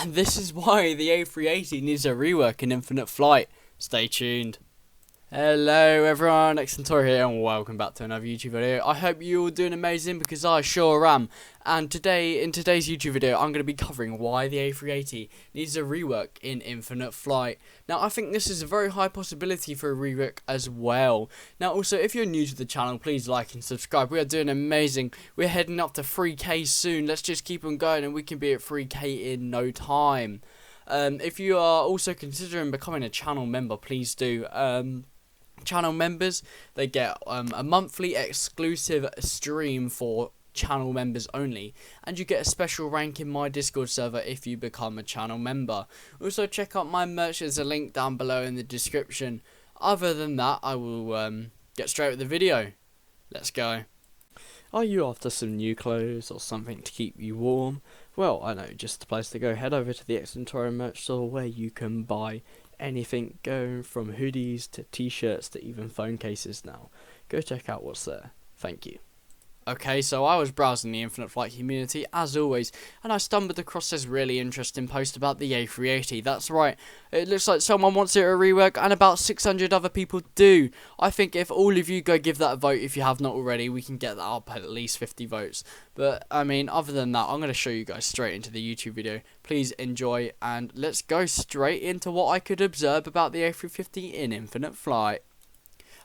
and this is why the A380 needs a rework in infinite flight. Stay tuned. Hello everyone, Xentorogaming here and welcome back to another YouTube video. I hope you're all doing amazing because I sure am. And in today's YouTube video I'm going to be covering why the A380 needs a rework in infinite flight. Now I think this is a very high possibility for a rework as well. Now also, if you're new to the channel, please like and subscribe. We are doing amazing. We're heading up to 3k soon. Let's just keep on going and we can be at 3k in no time. If you are also considering becoming a channel member, please do. Channel members, they get a monthly exclusive stream for channel members only, and you get a special rank in my Discord server if you become a channel member. Also check out my merch, there's a link down below in the description. Other than that, I will get straight with the video. Let's go. Are you after some new clothes or something to keep you warm? Well, I know just the place to go. Head over to the Xentorogaming merch store where you can buy anything, going from hoodies to t-shirts to even phone cases now. Go check out what's there. Thank you. Okay, so I was browsing the Infinite Flight community as always, and I stumbled across this really interesting post about the A380. That's right, it looks like someone wants it a rework, and about 600 other people do. I think if all of you go give that a vote, if you have not already, we can get that up at least 50 votes. But I mean, other than that, I'm going to show you guys straight into the YouTube video. Please enjoy, and let's go straight into what I could observe about the A350 in Infinite Flight.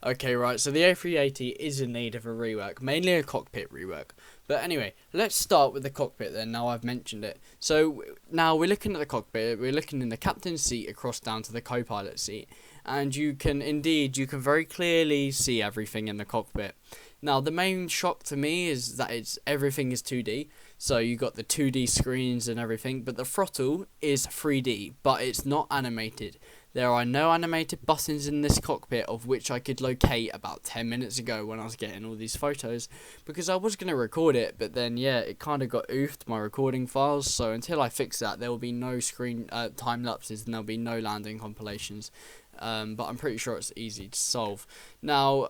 Okay, right, so the A380 is in need of a rework, mainly a cockpit rework. But anyway, let's start with the cockpit then, now I've mentioned it. So, now we're looking at the cockpit, we're looking in the captain's seat across down to the co-pilot seat. And you can very clearly see everything in the cockpit. Now, the main shock to me is that everything is 2D. So you got the 2D screens and everything, but the throttle is 3D, but it's not animated. There are no animated buttons in this cockpit, of which I could locate about 10 minutes ago when I was getting all these photos, because I was going to record it, but then yeah, it kind of got oofed, my recording files. So until I fix that, there will be no screen time lapses and there'll be no landing compilations. But I'm pretty sure it's easy to solve. Now,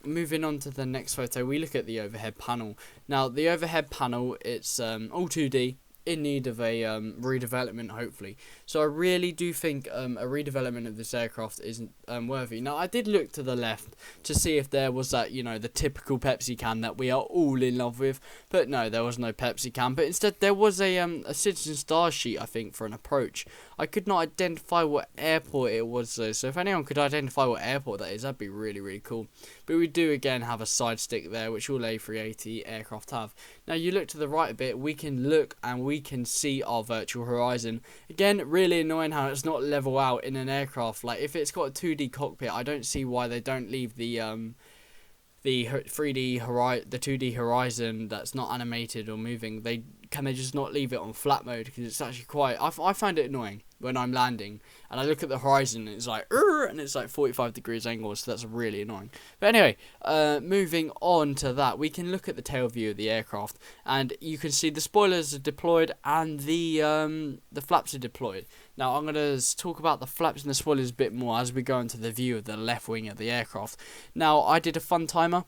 moving on to the next photo, we look at the overhead panel. Now, the overhead panel, it's all 2D, in need of a redevelopment, hopefully. So I really do think a redevelopment of this aircraft isn't worthy. Now, I did look to the left to see if there was that, the typical Pepsi can that we are all in love with. But no, there was no Pepsi can. But instead, there was a Citizen Star sheet, I think, for an approach. I could not identify what airport it was, though. So if anyone could identify what airport that is, that'd be really, really cool. But we do, again, have a side stick there, which all A380 aircraft have. Now, you look to the right a bit, we can look and we can see our virtual horizon. Again, really annoying how it's not level out in an aircraft. Like, if it's got a 2D cockpit, I don't see why they don't leave the 2D horizon that's not animated or moving. Can they just not leave it on flat mode, because it's actually quite, I find it annoying when I'm landing and I look at the horizon and it's like and it's like 45 degrees angle, so that's really annoying. But anyway, moving on to that, we can look at the tail view of the aircraft and you can see the spoilers are deployed and the flaps are deployed. Now I'm going to talk about the flaps and the spoilers a bit more as we go into the view of the left wing of the aircraft. Now, I did a fun timer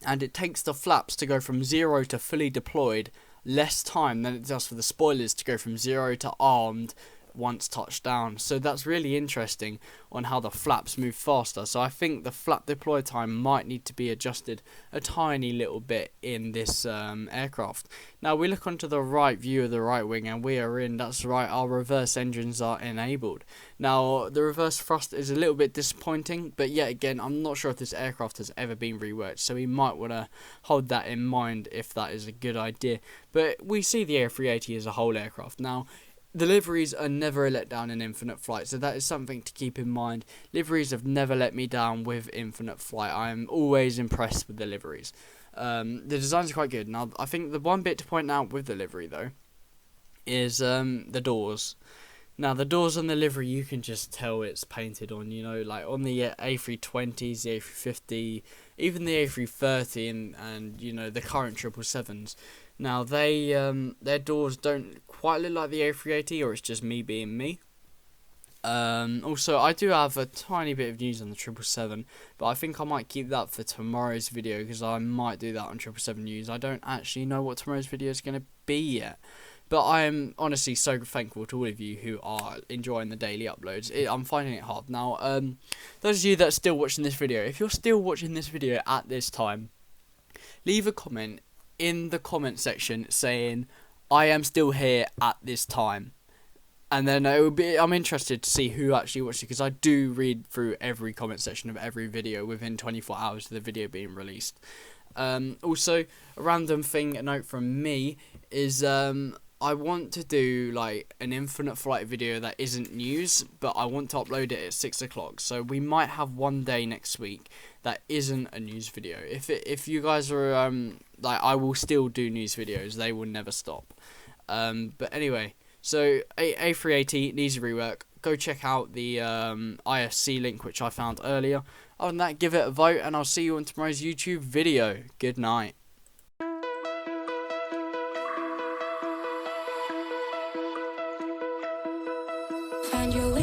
and it takes the flaps to go from 0 to fully deployed less time than it does for the spoilers to go from 0 to armed once touched down. So that's really interesting on how the flaps move faster. So I think the flap deploy time might need to be adjusted a tiny little bit in this aircraft. Now we look onto the right view of the right wing and we are in, that's right, our reverse engines are enabled. Now the reverse thrust is a little bit disappointing, but yet again, I'm not sure if this aircraft has ever been reworked, so we might want to hold that in mind if that is a good idea. But we see the A380 as a whole aircraft. Now, the liveries are never a letdown in Infinite Flight, so that is something to keep in mind. Liveries have never let me down with Infinite Flight. I am always impressed with the liveries. The designs are quite good. Now, I think the one bit to point out with the livery, though, is the doors. Now, the doors on the livery, you can just tell it's painted on, like on the A320s, the A350, even the A330 and the current 777s. Now, their doors don't quite look like the A380, or it's just me being me. Also, I do have a tiny bit of news on the 777, but I think I might keep that for tomorrow's video, because I might do that on 777 news. I don't actually know what tomorrow's video is going to be yet. But I am honestly so thankful to all of you who are enjoying the daily uploads. I'm finding it hard now. Those of you that are still watching this video, if you're still watching this video at this time, leave a comment in the comment section saying I am still here at this time. And then I'm interested to see who actually watched it, because I do read through every comment section of every video within 24 hours of the video being released. Also, a random thing, a note from me, is I want to do like an infinite flight video that isn't news, but I want to upload it at 6 o'clock. So we might have one day next week that isn't a news video. If you guys are like, I will still do news videos. They will never stop. But anyway, so A380 needs a rework. Go check out the ISC link which I found earlier. Other than that, give it a vote, and I'll see you on tomorrow's YouTube video. Good night. Find your way.